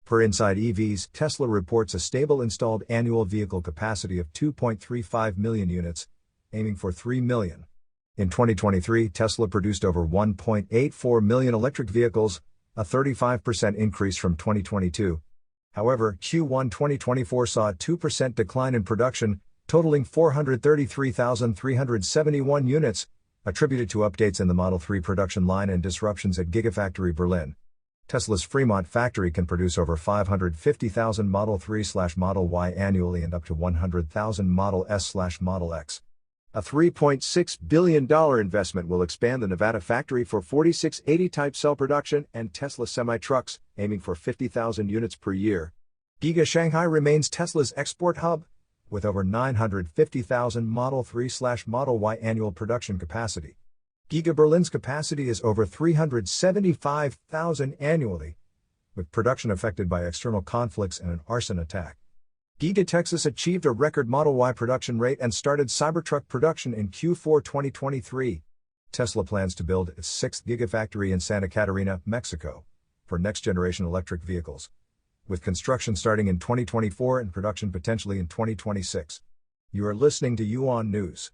Per Inside EVs, Tesla reports a stable installed annual vehicle capacity of 2.35 million units, aiming for 3 million. In 2023, Tesla produced over 1.84 million electric vehicles, a 35% increase from 2022. However, Q1 2024 saw a 2% decline in production, totaling 433,371 units, attributed to updates in the Model 3 production line and disruptions at Gigafactory Berlin. Tesla's Fremont factory can produce over 550,000 Model 3/Model Y annually and up to 100,000 Model S/Model X. A $3.6 billion investment will expand the Nevada factory for 4680 type cell production and Tesla semi-trucks, aiming for 50,000 units per year. Giga Shanghai remains Tesla's export hub, with over 950,000 Model 3/Model Y annual production capacity. Giga Berlin's capacity is over 375,000 annually, with production affected by external conflicts and an arson attack. Giga Texas achieved a record Model Y production rate and started Cybertruck production in Q4 2023. Tesla plans to build its sixth Gigafactory in Santa Catarina, Mexico, for next-generation electric vehicles, with construction starting in 2024 and production potentially in 2026. You are listening to Yuan News.